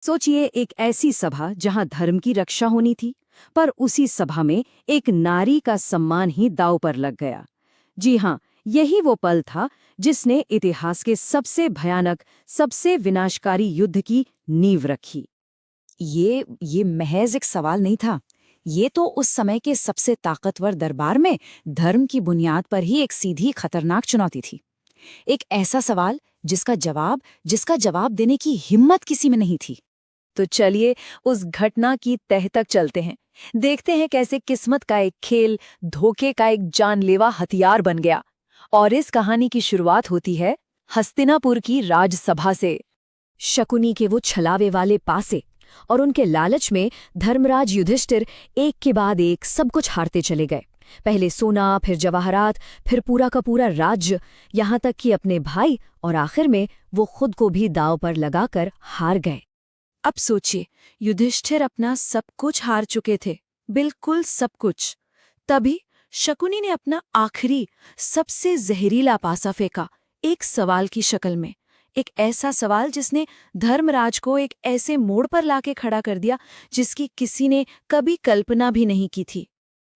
सोचिए, एक ऐसी सभा जहां धर्म की रक्षा होनी थी, पर उसी सभा में एक नारी का सम्मान ही दांव पर लग गया। जी हाँ, यही वो पल था जिसने इतिहास के सबसे भयानक, सबसे विनाशकारी युद्ध की नींव रखी। ये महज एक सवाल नहीं था। ये तो उस समय के सबसे ताकतवर दरबार में धर्म की बुनियाद पर ही एक सीधी खतरनाक चुनौती थी। एक ऐसा सवाल जिसका जवाब देने की हिम्मत किसी में नहीं थी। तो चलिए उस घटना की तह तक चलते हैं। देखते हैं कैसे किस्मत का एक खेल धोखे का एक जानलेवा हथियार बन गया। और इस कहानी की शुरुआत होती है हस्तिनापुर की राजसभा से। शकुनी के वो छलावे वाले पासे और उनके लालच में धर्मराज युधिष्ठिर एक के बाद एक सब कुछ हारते चले गए। पहले सोना, फिर जवाहरात, फिर पूरा का पूरा राज्य, यहाँ तक कि अपने भाई, और आखिर में वो खुद को भी दांव पर लगाकर हार गए। अब सोचिए, युधिष्ठिर अपना सब कुछ हार चुके थे, बिल्कुल सब कुछ। तभी शकुनी ने अपना आखिरी, सबसे जहरीला पासा फेंका, एक सवाल की शक्ल में। एक ऐसा सवाल जिसने धर्मराज को एक ऐसे मोड़ पर लाके खड़ा कर दिया जिसकी किसी ने कभी कल्पना भी नहीं की थी।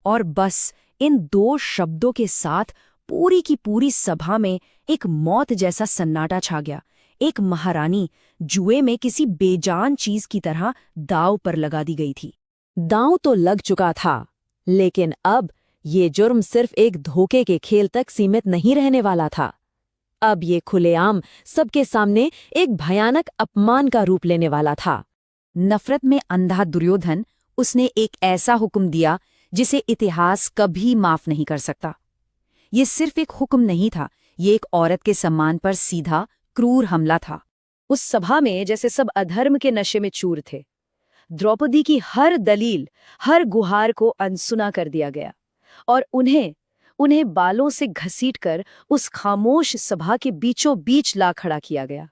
और बस इन दो शब्दों के साथ पूरी की पूरी सभा में एक मौत जैसा सन्नाटा छा गया। एक महारानी जुए में किसी बेजान चीज की तरह दांव पर लगा दी गई थी। दांव तो लग चुका था, लेकिन अब ये जुर्म सिर्फ एक धोखे के खेल तक सीमित नहीं रहने वाला था। अब ये खुलेआम सबके सामने एक भयानक अपमान का रूप लेने वाला था। नफरत में अंधा दुर्योधन, उसने एक ऐसा हुक्म दिया जिसे इतिहास कभी माफ नहीं कर सकता। ये सिर्फ एक हुक्म नहीं था, ये एक औरत के सम्मान पर सीधा क्रूर हमला था। उस सभा में जैसे सब अधर्म के नशे में चूर थे। द्रौपदी की हर दलील, हर गुहार को अनसुना कर दिया गया और उन्हें उन्हें बालों से घसीटकर उस खामोश सभा के बीचों बीच ला खड़ा किया गया।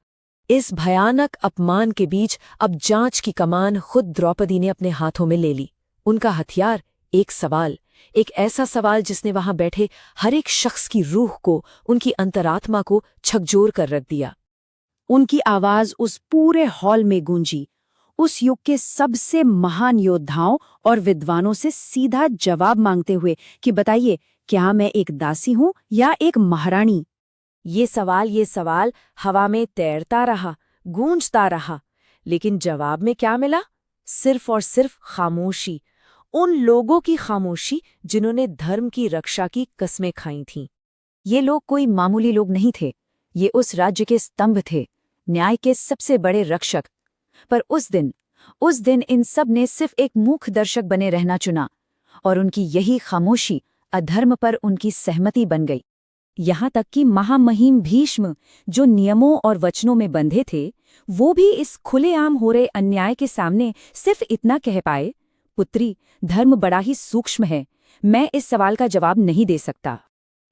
इस भयानक अपमान के बीच अब जांच की कमान खुद द्रौपदी ने अपने हाथों में ले ली। उनका हथियार एक सवाल, एक ऐसा सवाल जिसने वहां बैठे हर एक शख्स की रूह को, उनकी अंतरात्मा को झकझोर कर रख दिया। उनकी आवाज उस पूरे हॉल में गूंजी, उस युग के सबसे महान योद्धाओं और विद्वानों से सीधा जवाब मांगते हुए कि बताइए, क्या मैं एक दासी हूं या एक महारानी? ये सवाल हवा में तैरता रहा, गूंजता रहा, लेकिन जवाब में क्या मिला? सिर्फ और सिर्फ खामोशी। उन लोगों की खामोशी जिन्होंने धर्म की रक्षा की कस्में खाई थीं। ये लोग कोई मामूली लोग नहीं थे, ये उस राज्य के स्तंभ थे, न्याय के सबसे बड़े रक्षक। पर उस दिन इन सब ने सिर्फ एक मूक दर्शक बने रहना चुना, और उनकी यही खामोशी अधर्म पर उनकी सहमति बन गई। यहाँ तक कि महामहिम भीष्म, जो नियमों और वचनों में बंधे थे, वो भी इस खुलेआम हो रहे अन्याय के सामने सिर्फ इतना कह पाए, पुत्री, धर्म बड़ा ही सूक्ष्म है, मैं इस सवाल का जवाब नहीं दे सकता।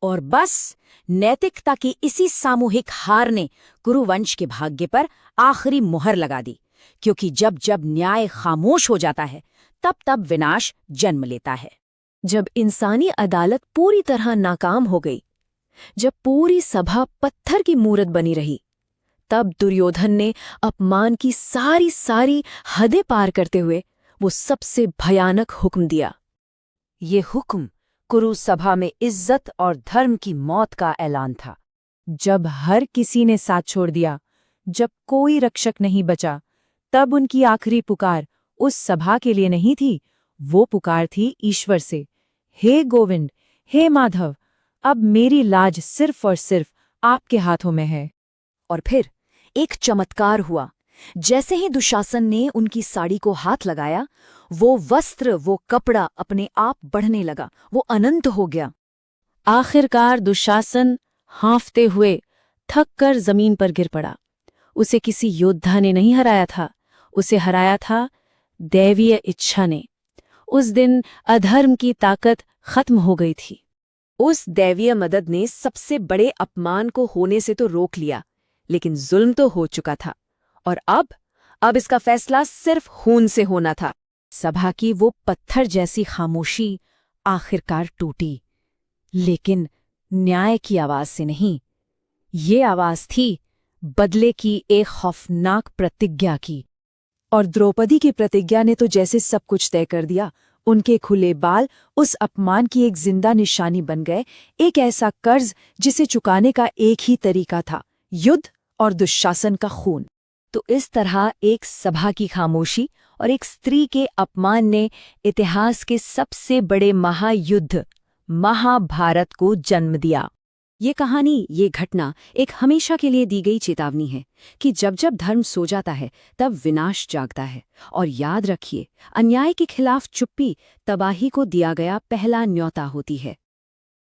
और बस नैतिकता की इसी सामूहिक हार ने कुरुवंश के भाग्य पर आखिरी मुहर लगा दी, क्योंकि जब जब न्याय खामोश हो जाता है, तब तब विनाश जन्म लेता है। जब इंसानी अदालत पूरी तरह नाकाम हो गई, जब पूरी सभा पत्थर की मूरत बनी रही, तब दुर्योधन ने अपमान की सारी सारी हदें पार करते हुए वो सबसे भयानक हुक्म दिया। ये हुक्म कुरु सभा में इज्जत और धर्म की मौत का ऐलान था। जब हर किसी ने साथ छोड़ दिया, जब कोई रक्षक नहीं बचा, तब उनकी आखिरी पुकार उस सभा के लिए नहीं थी, वो पुकार थी ईश्वर से। हे गोविंद, हे माधव, अब मेरी लाज सिर्फ और सिर्फ आपके हाथों में है। और फिर एक चमत्कार हुआ। जैसे ही दुशासन ने उनकी साड़ी को हाथ लगाया, वो वस्त्र, वो कपड़ा अपने आप बढ़ने लगा, वो अनंत हो गया। आखिरकार दुशासन हाँफते हुए थक कर जमीन पर गिर पड़ा। उसे किसी योद्धा ने नहीं हराया था, उसे हराया था दैवीय इच्छा ने। उस दिन अधर्म की ताकत खत्म हो गई थी। उस दैवीय मदद ने सबसे बड़े अपमान को होने से तो रोक लिया, लेकिन जुल्म तो हो चुका था। और अब इसका फैसला सिर्फ खून से होना था। सभा की वो पत्थर जैसी खामोशी आखिरकार टूटी, लेकिन न्याय की आवाज से नहीं। ये आवाज थी बदले की एक खौफनाक प्रतिज्ञा की। और द्रौपदी की प्रतिज्ञा ने तो जैसे सब कुछ तय कर दिया। उनके खुले बाल उस अपमान की एक जिंदा निशानी बन गए, एक ऐसा कर्ज जिसे चुकाने का एक ही तरीका था, युद्ध और दुशासन का खून। तो इस तरह एक सभा की खामोशी और एक स्त्री के अपमान ने इतिहास के सबसे बड़े महायुद्ध महाभारत को जन्म दिया। ये कहानी, ये घटना एक हमेशा के लिए दी गई चेतावनी है कि जब जब धर्म सो जाता है तब विनाश जागता है। और याद रखिए, अन्याय के खिलाफ चुप्पी तबाही को दिया गया पहला न्योता होती है।